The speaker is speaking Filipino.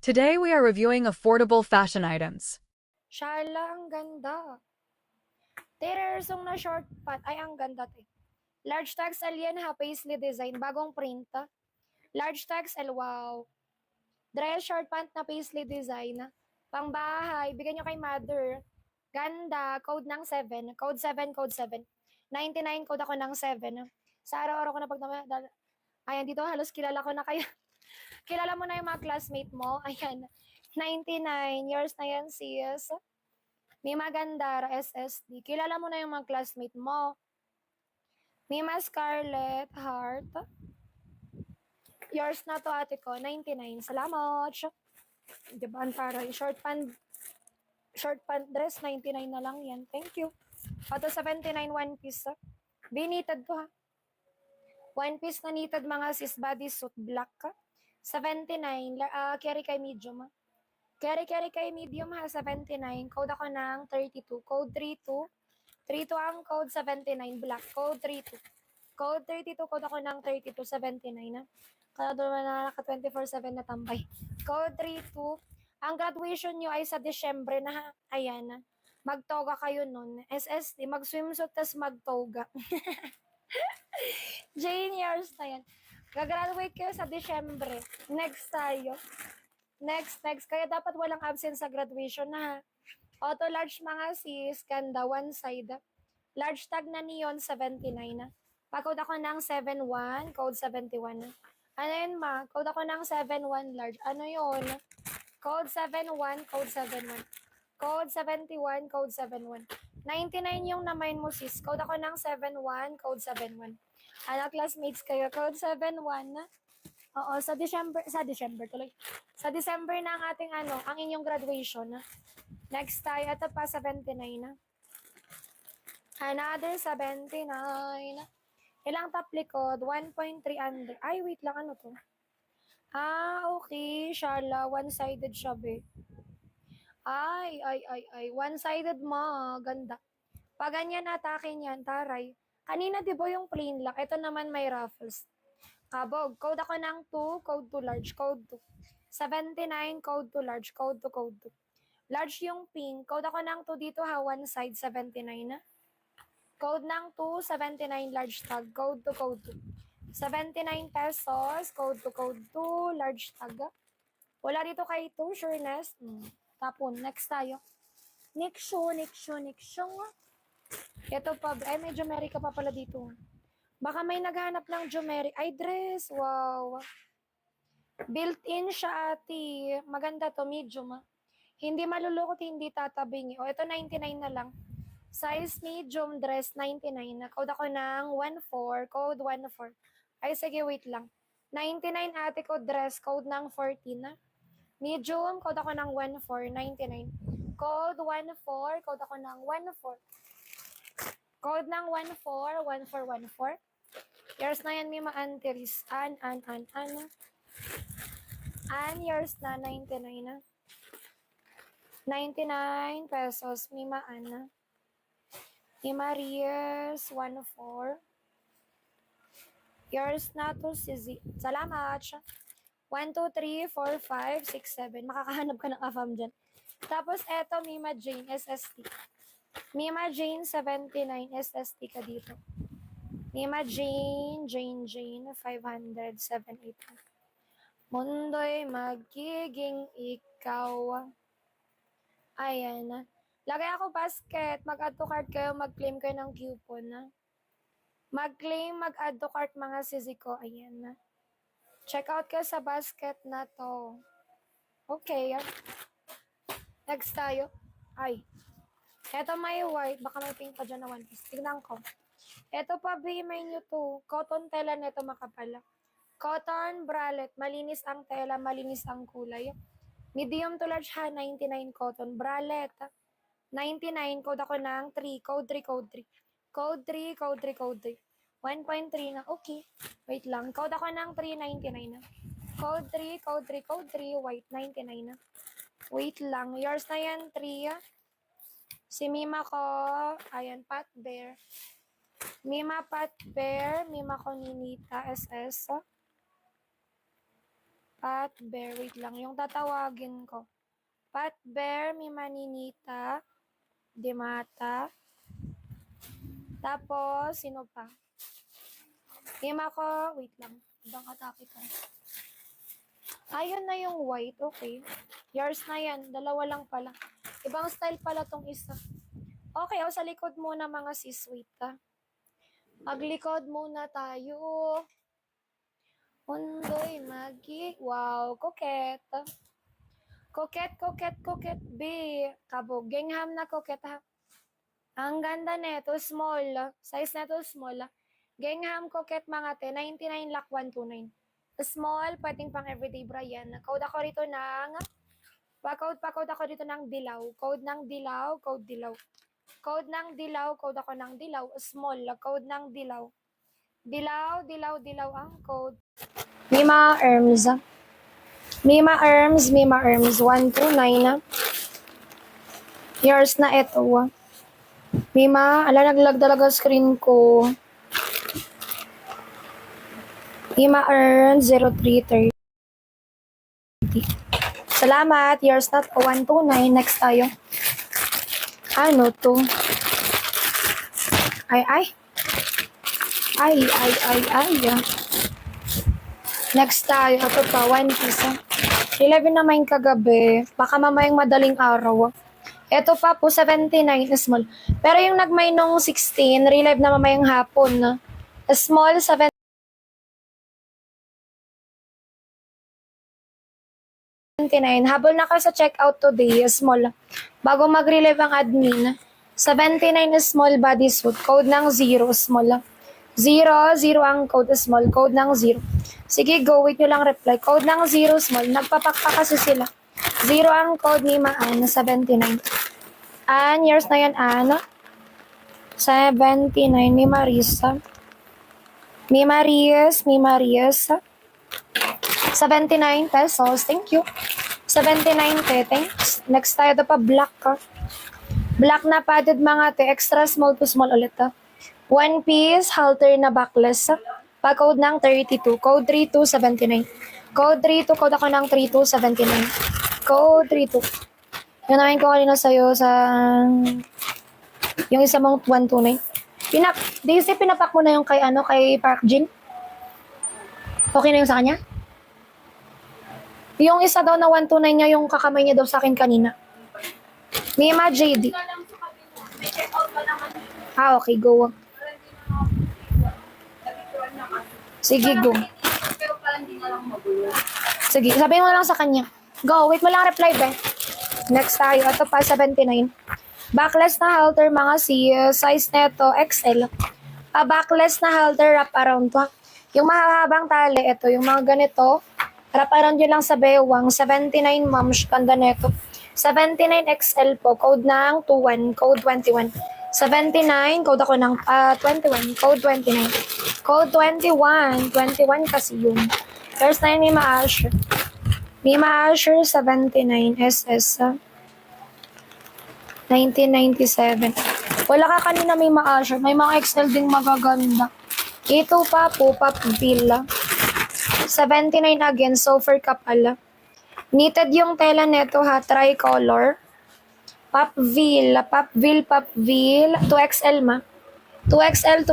Today we are reviewing affordable fashion items. Shala, ang ganda. Terersong na short pant. Ay, ang ganda, te. Large XL yan ha, paisley design. Bagong print, ha. Large XL, wow. Dress short pant na paisley design. Pangbahay, bigyan nyo kay mother. Ganda, code ng 7. Code 7, code 7. 99 code ako ng 7. Sa araw-araw ko na ayan, dito halos kilala ko na kayo. Kilala mo na yung mga classmate mo. Ayan, 99 years na yan, sis. Mima Gandara, SSD. Kilala mo na yung mga classmate mo. Mima Scarlett Heart. Yours na to, ate ko. 99. Salamat. Diba, antara. Short pant dress, 99 na lang yan. Thank you. Ato 79 one piece. Binited to ha. One piece na knitted mga sis bodysuit black. 79. Carry kay medium ha. Carry kay medium ha, 79. Code ako ng 32. Code 32. 32 ang code, 79. Black. Code 32. Code 32. Code ako ng 32, 79 na. Kaya doon na naka 24/7 na tambay. Code 32. Ang graduation nyo ay sa Disyembre na ha. Ayan na. Magtoga kayo nun. SSD. Mag-swimsuit tas magtoga. Jane years na yan. Gagraduate kayo sa Disyembre. Next tayo. Next. Kaya dapat walang absence sa graduation na ha. Auto large mga sis, ganda, one side. Large tag na neon, 79 na. Pag-code ako ng 71, code 71 na. Ano yun ma? Code ako ng 71 large. Ano yun? Code 71, code 71. Code 71, code 71. 99 yung namain mo sis. Code ako ng 71, code 71. Ano classmates kayo? Code 71 na. Oo, sa December tuloy. Sa December na ang ating ang inyong graduation na. Next tayo, ito pa 79 na. Another 79. Ilang top likod? 1.3 under. Ay, wait lang, ano to? Okay, shala, one-sided siya, be. Ay, one-sided mo, ganda. Pag ganyan atake niyan, taray. Kanina, di ba yung plain lang? Ito naman may ruffles. Kabog, code ako ng 2, code to large, code 2. 79, code to large, code to code 2. Large yung pink, code ako ng 2 dito ha, one side, 79 na. Code ng 2, 79 large tag, code to code 2. 79 pesos, code to code 2, large tag. Wala dito kay 2, sureness. Tapon, next tayo. Nixo. Ito pa, ay may Jumerica pa pala dito. Baka may naghanap ng Jumerica. Ay, dress, wow. Built-in siya, ate. Maganda to, medium. Hindi malulukot, hindi tatabingi. O, ito 99 na lang. Size medium dress, 99 na. Code ako ng 14, code 14. Ay, sige, wait lang. 99 ate ko, dress, code ng 14 na. Medium, code ako ng 14, 99. Code 14, code ako ng 14. Code ng 14, 1414. Years na yan, Mima Anteris. An, years na, 99 na. 99 pesos, Mima Ana. Mima Reyes, 14. Yours na to, si Salamat. 1, 2, 3, 4, 5, 6, 7. Makakahanap ka ng afam dyan. Tapos, eto, Mima Jane, SST. Mima Jane, 79, SST ka dito. Mima Jane, 500, 780. Mundo'y magiging ikaw. Ayan. Lagay ako basket. Mag-add to cart kayo. Mag-claim kayo ng coupon. Mag-claim, mag-add to cart mga sisi ko. Ayan. Check out kayo sa basket na to. Okay. Next tayo. Ay. Eto may white. Baka may pink pa dyan na one piece. Tignan ko. Eto pa, may nyo to. Cotton tela neto makapala. Cotton bralette. Malinis ang tela, malinis ang kulay. Medium to large ha, 99 cotton. Bralette. 99, code ako ng 3. Code 3, code 3. Code 3, code 3, code 3. 1.3 na. Okay. Wait lang. Code ako ng 399 na. Code 3, code 3, code 3. White, 99 na. Wait lang. Yours na yan, 3. Si Mima ko, ayan, Pat Bear. Mima Pat Bear, Mima ko Ninita SS. Pat Bear, wait lang. Yung tatawagin ko. Pat Bear, Mima Ninita, Dimata. Tapos, sino pa? Mima ko, wait lang. Ibang atake ka. Ayun na yung white, okay. Yours na yan. Dalawa lang pala. Ibang style pala tong isa. Okay, sa likod muna mga sis, wait Maglikod muna tayo. Undoy, magi. Wow, coquette. Coquette, B. Kabog. Gengham na coquette, ha. Ang ganda neto, small. Size neto, small. Gengham coquette mga te, 99 lakh 129. Small, pwedeng pang everyday bra yan. Code ako rito ng, pa-code ako dito ng dilaw. Code ng dilaw, code dilaw. Code ng dilaw, code ako ng dilaw. Small, code ng dilaw. Dilaw ang code. Mima Erms. Mima Erms, 129. Yours na ito. Mima, naglag talaga screen ko. Mima Erms, 0330. Salamat. Yours na 129. Next tayo. Ano to? Ay. Next tayo. Ito pa, 1 piece. 11 naman kagabi. Baka mamayang madaling araw. Ito pa po, 79 small. Pero yung nagmay nung 16, relive na mamayang hapon. Small, 7. Habol na kayo sa checkout today, small. Bago mag-relive ang admin. 79 small bodysuit. Code ng 0, small. 0 ang code small. Code ng 0. Sige, go. Wait nyo lang reply. Code ng 0 small. Nagpapakpa kasi sila. 0 ang code ni Maan, 79. An, yours na yan, An. 79 ni Marisa. Mi Marias. 79 pesos. Thank you. 79 te. Thanks. Next tayo pa, black ka. Black na padded mga te. Extra small to small ulit. 1 piece, halter na backless. Pa-code ng 32. Code 3279. Code 32, code ako ng 3279. Code 32. Yung namin ko kanina sa'yo sa yung isa mong 129. Daisy, pinapak mo na yung kay Park Jin? Okay na yung sa kanya? Yung isa daw na 129 niya, yung kakamay niya daw sa akin kanina. Mima JD. Okay, go. Sige, go. Sige, sabihin mo lang sa kanya. Go, wait mo lang reply, be. Next tayo, ito pa, 79. Backless na halter, mga size neto, XL. Backless na halter, wrap around to. Yung mahahabang tali, ito, yung mga ganito, wrap around yun lang sa bewang. 79, ma'am, ganda neto. 79 XL po, code ng 21, code 21. 79, code ako ng 21, code 29. Code 21, 21 kasi yun. First na yun, Mima Asher. Mima Asher, 79 SS. 1997. Wala ka kanina, Mima Asher. May mga XL ding magaganda. Ito pa po, Papvilla. 79 again, Sofer Kapala. Knitted yung tela neto ha, tricolor. Papville, 2XL ma. 2XL,